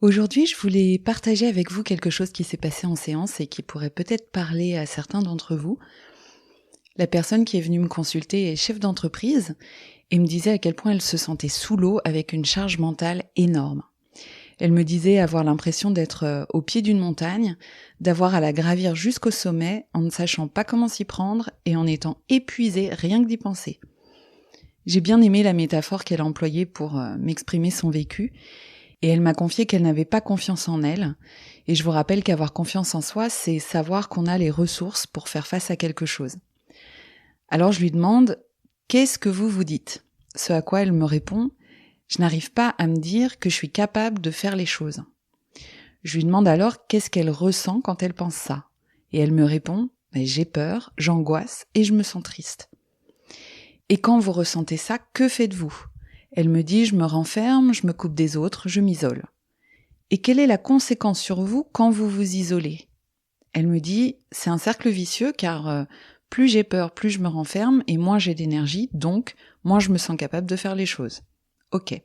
Aujourd'hui, je voulais partager avec vous quelque chose qui s'est passé en séance et qui pourrait peut-être parler à certains d'entre vous. La personne qui est venue me consulter est chef d'entreprise et me disait à quel point elle se sentait sous l'eau avec une charge mentale énorme. Elle me disait avoir l'impression d'être au pied d'une montagne, d'avoir à la gravir jusqu'au sommet en ne sachant pas comment s'y prendre et en étant épuisée rien que d'y penser. J'ai bien aimé la métaphore qu'elle a employée pour m'exprimer son vécu. Et elle m'a confié qu'elle n'avait pas confiance en elle. Et je vous rappelle qu'avoir confiance en soi, c'est savoir qu'on a les ressources pour faire face à quelque chose. Alors je lui demande « Qu'est-ce que vous vous dites ?» Ce à quoi elle me répond « Je n'arrive pas à me dire que je suis capable de faire les choses. » Je lui demande alors qu'est-ce qu'elle ressent quand elle pense ça. Et elle me répond « J'ai peur, j'angoisse et je me sens triste. » Et quand vous ressentez ça, que faites-vous ? Elle me dit « Je me renferme, je me coupe des autres, je m'isole. » Et quelle est la conséquence sur vous quand vous vous isolez ? Elle me dit « C'est un cercle vicieux car plus j'ai peur, plus je me renferme et moins j'ai d'énergie, donc moins je me sens capable de faire les choses. » Ok.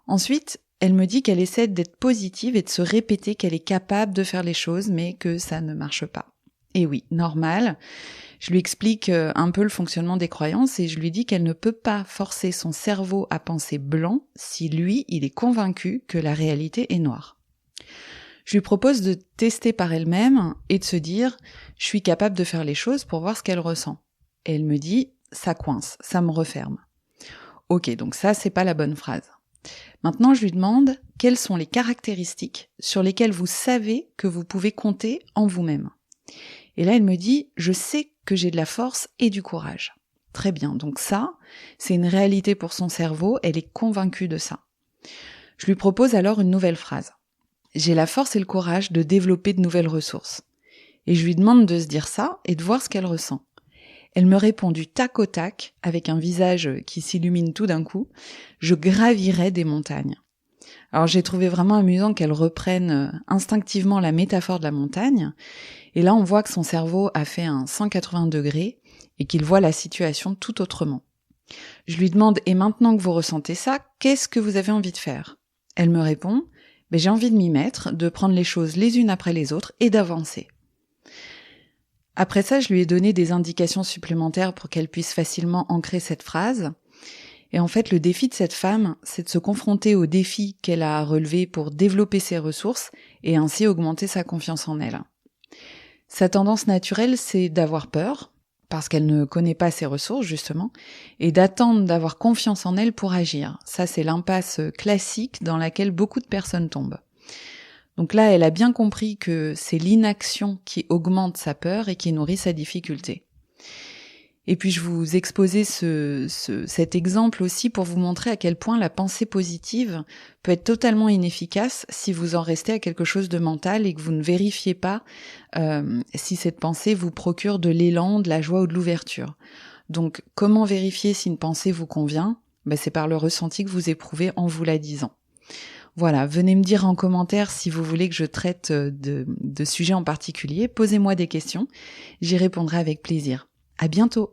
Ensuite, elle me dit qu'elle essaie d'être positive et de se répéter qu'elle est capable de faire les choses mais que ça ne marche pas. Et oui, normal. Je lui explique un peu le fonctionnement des croyances et je lui dis qu'elle ne peut pas forcer son cerveau à penser blanc si lui, il est convaincu que la réalité est noire. Je lui propose de tester par elle-même et de se dire « Je suis capable de faire les choses pour voir ce qu'elle ressent. » Et elle me dit « Ça coince, ça me referme. » Ok, donc ça, c'est pas la bonne phrase. Maintenant, je lui demande quelles sont les caractéristiques sur lesquelles vous savez que vous pouvez compter en vous-même. Et là, elle me dit « Je sais que j'ai de la force et du courage. » Très bien, donc ça, c'est une réalité pour son cerveau, elle est convaincue de ça. Je lui propose alors une nouvelle phrase. « J'ai la force et le courage de développer de nouvelles ressources. » Et je lui demande de se dire ça et de voir ce qu'elle ressent. Elle me répond du tac au tac, avec un visage qui s'illumine tout d'un coup, « Je gravirai des montagnes. » Alors j'ai trouvé vraiment amusant qu'elle reprenne instinctivement la métaphore de la montagne, et là on voit que son cerveau a fait un 180 degrés et qu'il voit la situation tout autrement. Je lui demande « Et maintenant que vous ressentez ça, qu'est-ce que vous avez envie de faire ?» Elle me répond « J'ai envie de m'y mettre, de prendre les choses les unes après les autres et d'avancer. » Après ça, je lui ai donné des indications supplémentaires pour qu'elle puisse facilement ancrer cette phrase. Et en fait, le défi de cette femme, c'est de se confronter aux défis qu'elle a à relever pour développer ses ressources et ainsi augmenter sa confiance en elle. Sa tendance naturelle, c'est d'avoir peur, parce qu'elle ne connaît pas ses ressources, justement, et d'attendre d'avoir confiance en elle pour agir. Ça, c'est l'impasse classique dans laquelle beaucoup de personnes tombent. Donc là, elle a bien compris que c'est l'inaction qui augmente sa peur et qui nourrit sa difficulté. Et puis je vous exposais cet exemple aussi pour vous montrer à quel point la pensée positive peut être totalement inefficace si vous en restez à quelque chose de mental et que vous ne vérifiez pas si cette pensée vous procure de l'élan, de la joie ou de l'ouverture. Donc comment vérifier si une pensée vous convient ? C'est par le ressenti que vous éprouvez en vous la disant. Voilà, venez me dire en commentaire si vous voulez que je traite de sujets en particulier. Posez-moi des questions, j'y répondrai avec plaisir. À bientôt.